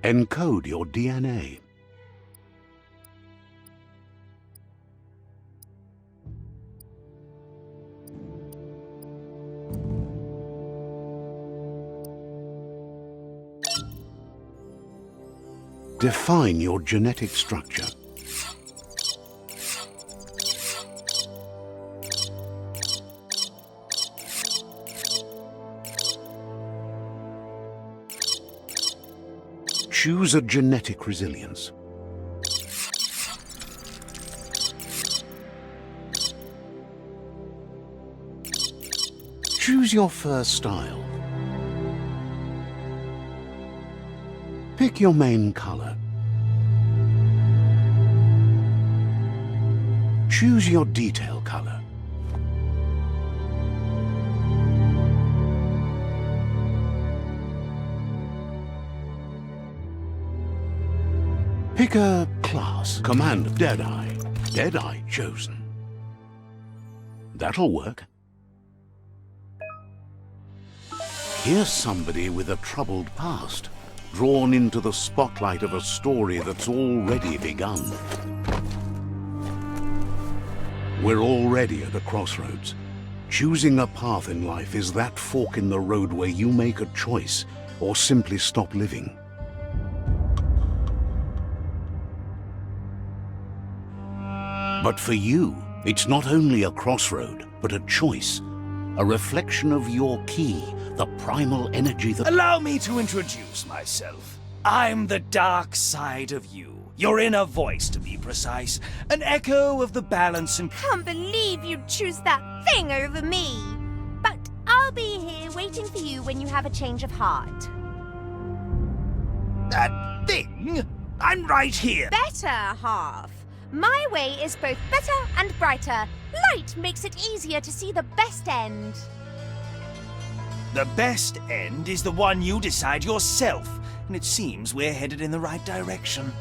Encode your DNA. Define your genetic structure. Choose a genetic resilience. Choose your fur style. Pick your main color. Choose your detail color. Pick a class. Command Deadeye. Deadeye chosen. That'll work. Here's somebody with a troubled past, drawn into the spotlight of a story that's already begun. We're already at a crossroads. Choosing a path in life is that fork in the road where you make a choice or simply stop living. But for you, it's not only a crossroad, but a choice. A reflection of your key, the primal energy that... Allow me to introduce myself. I'm the dark side of you. Your inner voice, to be precise. An echo of the balance and... Can't believe you'd choose that thing over me. But I'll be here waiting for you when you have a change of heart. That thing? I'm right here. Better half. My way is both better and brighter. Light makes it easier to see the best end. The best end is the one you decide yourself, and it seems we're headed in the right direction.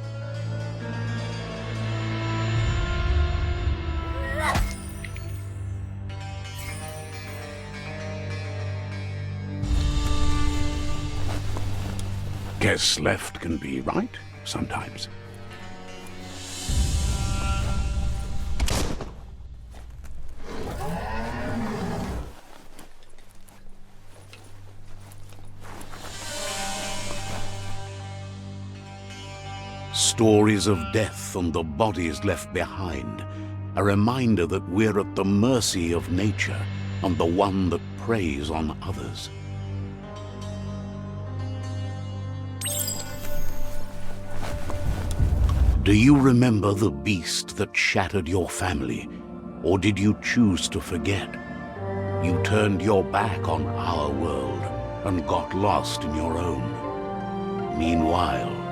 Guess left can be right sometimes. Stories of death and the bodies left behind, a reminder that we're at the mercy of nature and the one that preys on others. Do you remember the beast that shattered your family, or did you choose to forget? You turned your back on our world and got lost in your own. Meanwhile,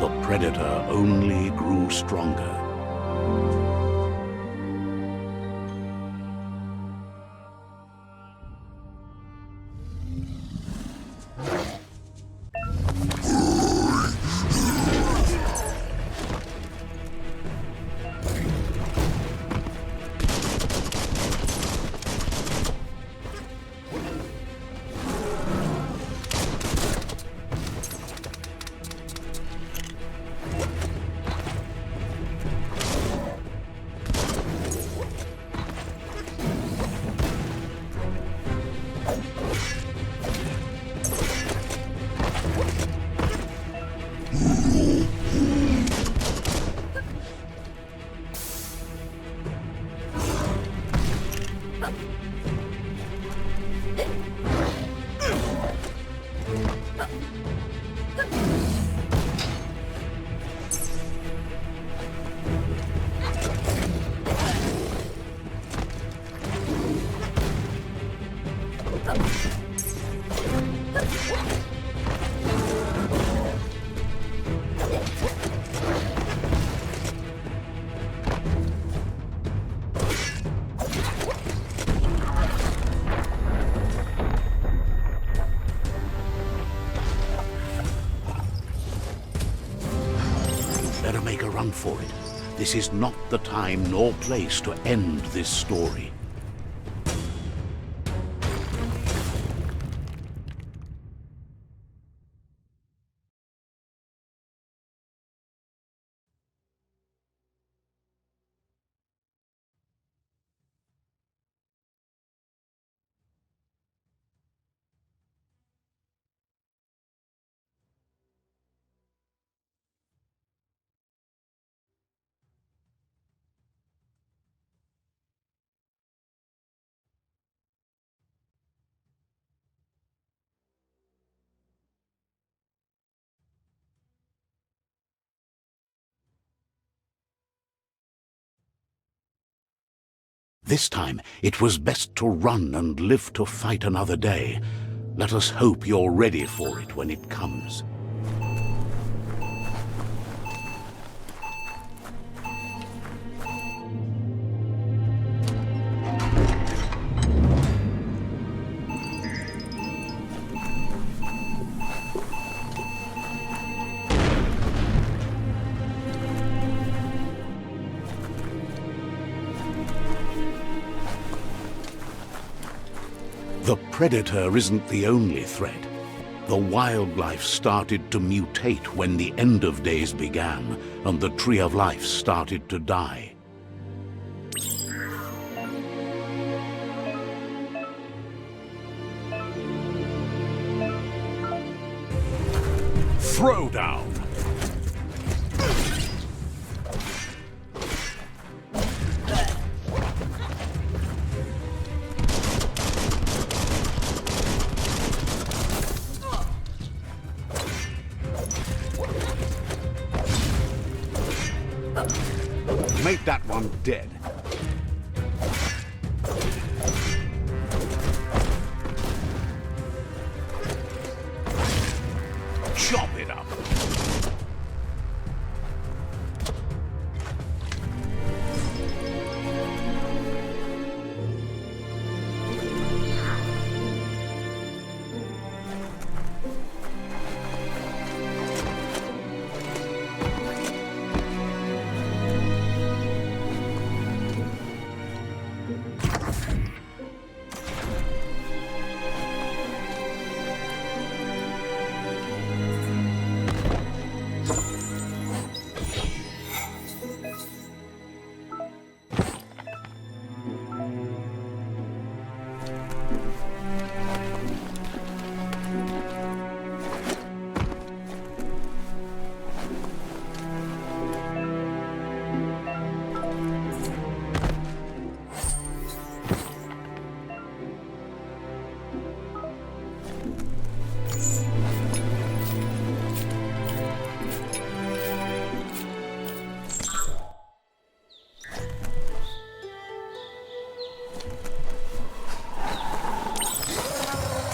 the predator only grew stronger. Better make a run for it. This is not the time nor place to end this story. This time it was best to run and live to fight another day. Let us hope you're ready for it when it comes. The predator isn't the only threat. The wildlife started to mutate when the end of days began, and the tree of life started to die. Throwdown! Make that one dead. Chop it up.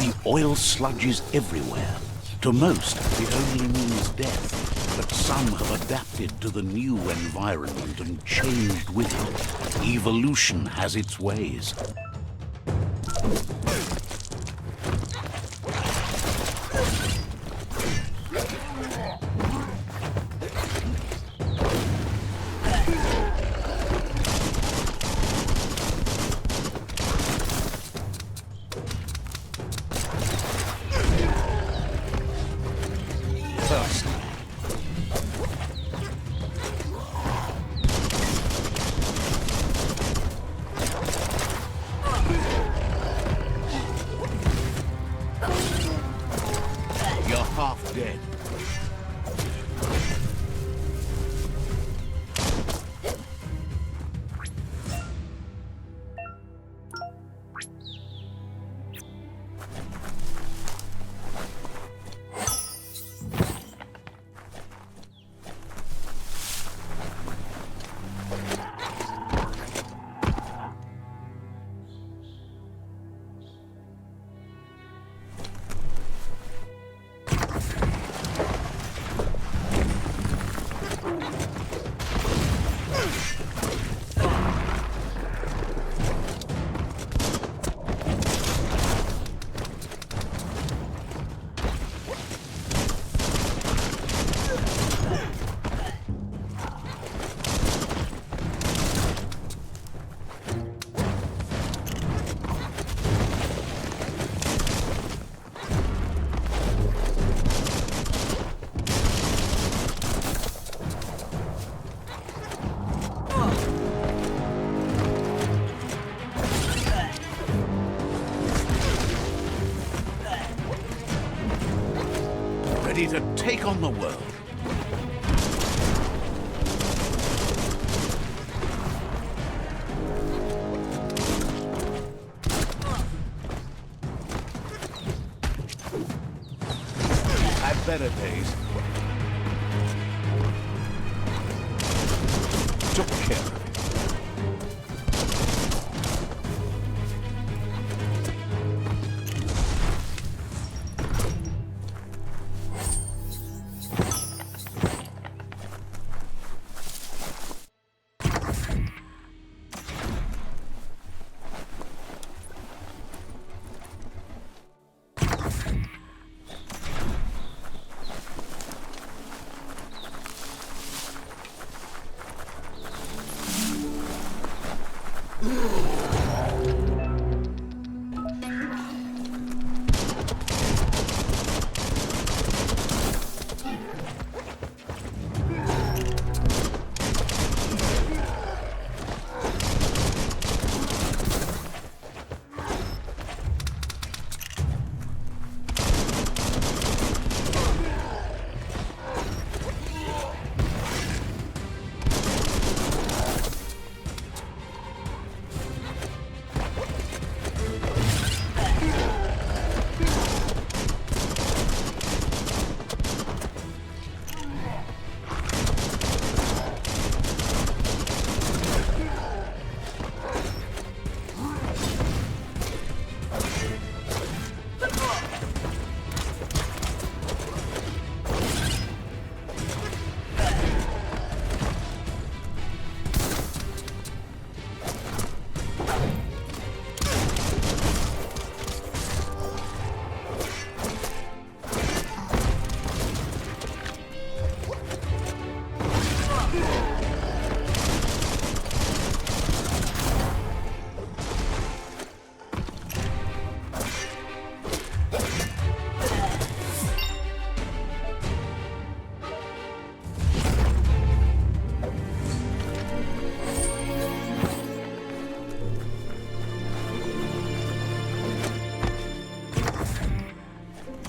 The oil sludges everywhere. To most, it only means death, but some have adapted to the new environment and changed with it. Evolution has its ways. Half dead. Ready to take on the world. Had better days. Took care of it.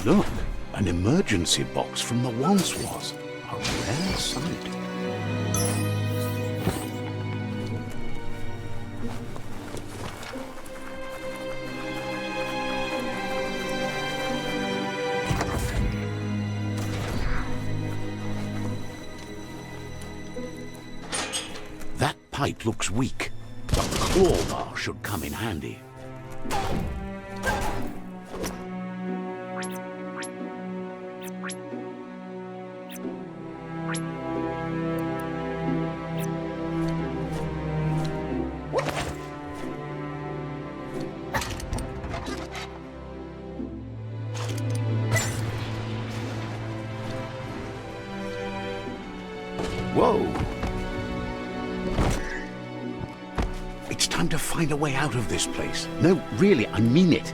Look, an emergency box from the once was. A rare sight. That pipe looks weak. The claw bar should come in handy. Whoa! It's time to find a way out of this place. No, really, I mean it.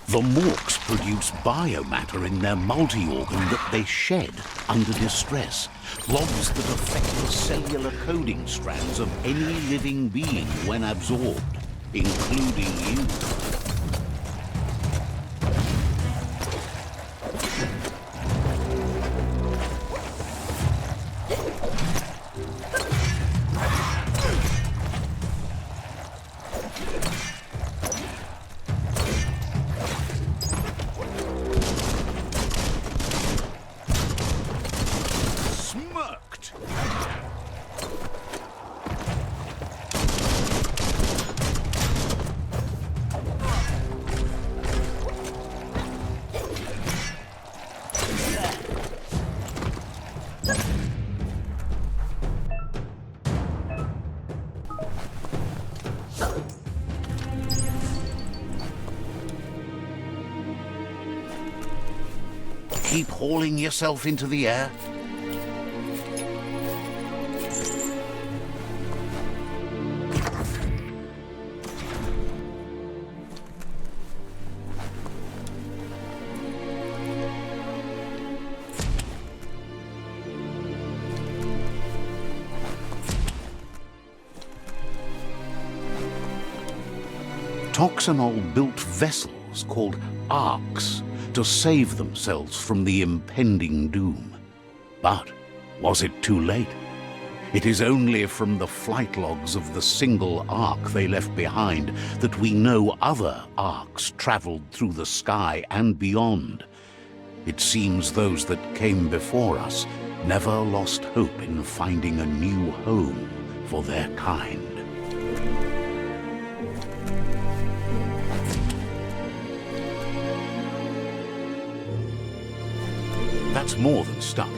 The morks produce biomatter in their multi-organ that they shed under distress. Logs that affect the cellular coding strands of any living being when absorbed, including you. Keep hauling yourself into the air. Toxanol built vessels called arcs to save themselves from the impending doom. But was it too late? It is only from the flight logs of the single arc they left behind that we know other arcs traveled through the sky and beyond. It seems those that came before us never lost hope in finding a new home for their kind. That's more than stuck.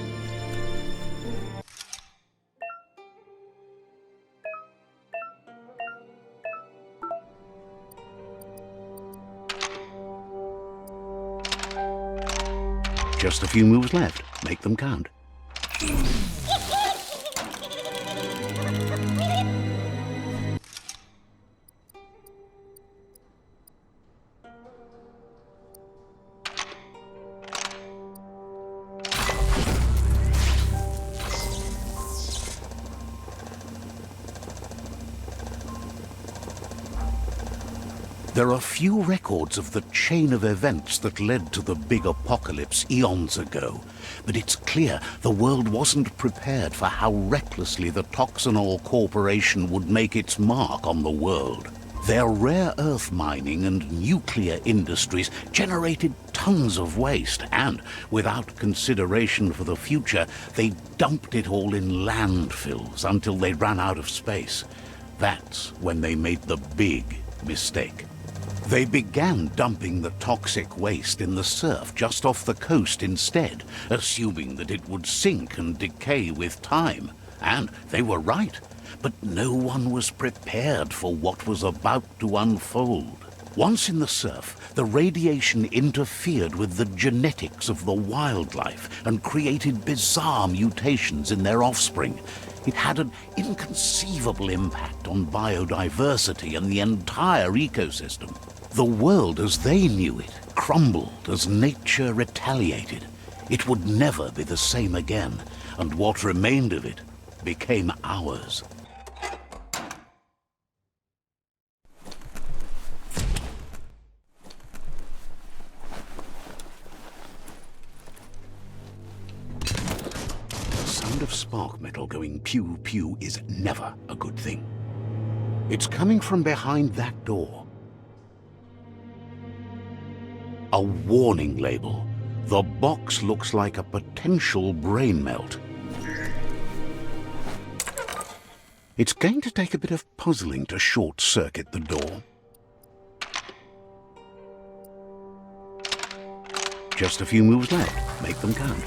Just a few moves left. Make them count. There are few records of the chain of events that led to the big apocalypse eons ago, but it's clear the world wasn't prepared for how recklessly the Toxanol Corporation would make its mark on the world. Their rare earth mining and nuclear industries generated tons of waste, and, without consideration for the future, they dumped it all in landfills until they ran out of space. That's when they made the big mistake. They began dumping the toxic waste in the surf just off the coast instead, assuming that it would sink and decay with time. And they were right, but no one was prepared for what was about to unfold. Once in the surf, the radiation interfered with the genetics of the wildlife and created bizarre mutations in their offspring. It had an inconceivable impact on biodiversity and the entire ecosystem. The world as they knew it crumbled as nature retaliated. It would never be the same again, and what remained of it became ours. The sound of spark metal going pew-pew is never a good thing. It's coming from behind that door. A warning label. The box looks like a potential brain melt. It's going to take a bit of puzzling to short-circuit the door. Just a few moves left. Make them count.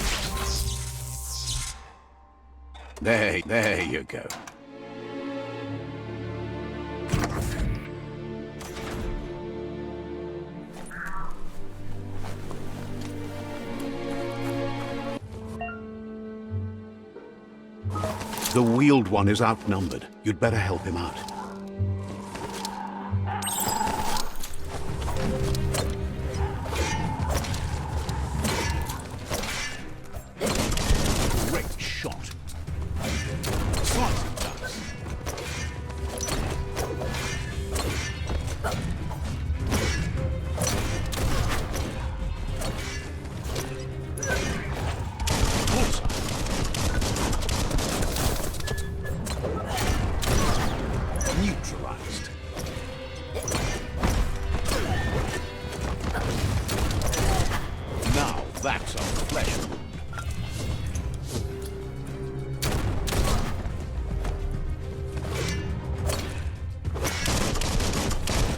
There you go. The wheeled one is outnumbered. You'd better help him out. Great shot. Slice it does. Neutralized. Now that's a flesh wound.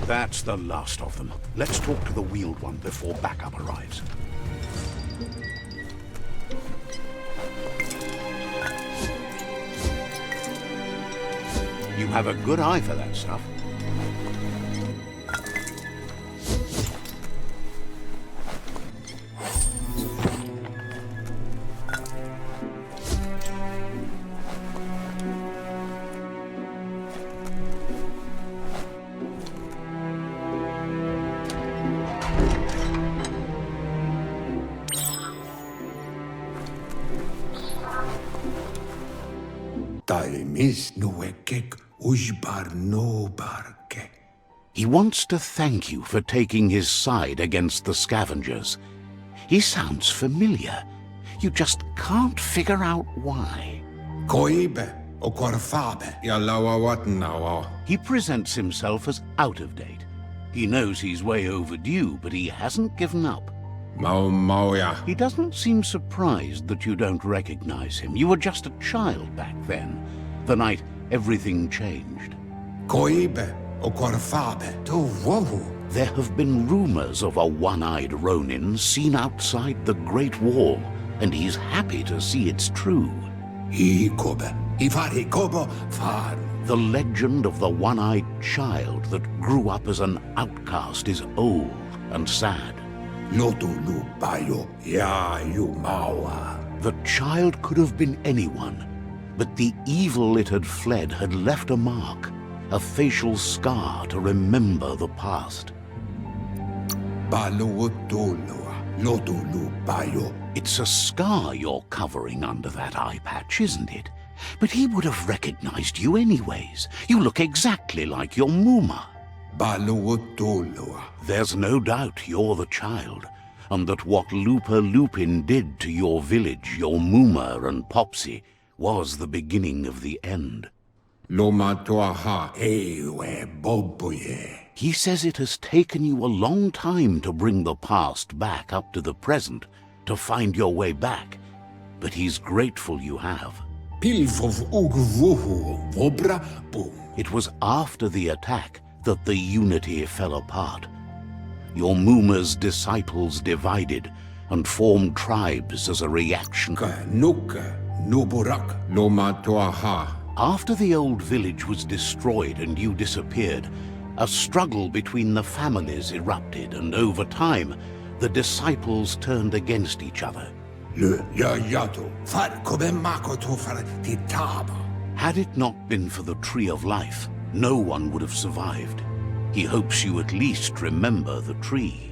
That's the last of them. Let's talk to the wheeled one before backup arrives. You have a good eye for that stuff. He wants to thank you for taking his side against the scavengers. He sounds familiar. You just can't figure out why. He presents himself as out of date. He knows he's way overdue, but he hasn't given up. He doesn't seem surprised that you don't recognize him. You were just a child back then, the night everything changed. There have been rumors of a one-eyed Ronin seen outside the Great Wall, and he's happy to see it's true. The legend of the one-eyed child that grew up as an outcast is old and sad. Lotulu bayo ya yumawa. The child could have been anyone, but the evil it had fled had left a mark, a facial scar to remember the past. Baluotolua, lotulu bayo. It's a scar you're covering under that eye patch, isn't it? But he would have recognized you anyways. You look exactly like your Muma. Baluotolua. There's no doubt you're the child, and that what Lupa Lupin did to your village, your Muma and Popsy, was the beginning of the end. Lomatoaha ewe boboye. He says it has taken you a long time to bring the past back up to the present, to find your way back, but he's grateful you have. Pilfov ugvuhu vobra boom. It was after the attack that the unity fell apart. Your Muma's disciples divided and formed tribes as a reaction. Nuka nuburak lomatoaha. After the old village was destroyed and you disappeared, a struggle between the families erupted, and over time, the disciples turned against each other. Le yayato far kobemako to far titaba. Had it not been for the Tree of Life, no one would have survived. He hopes you at least remember the tree.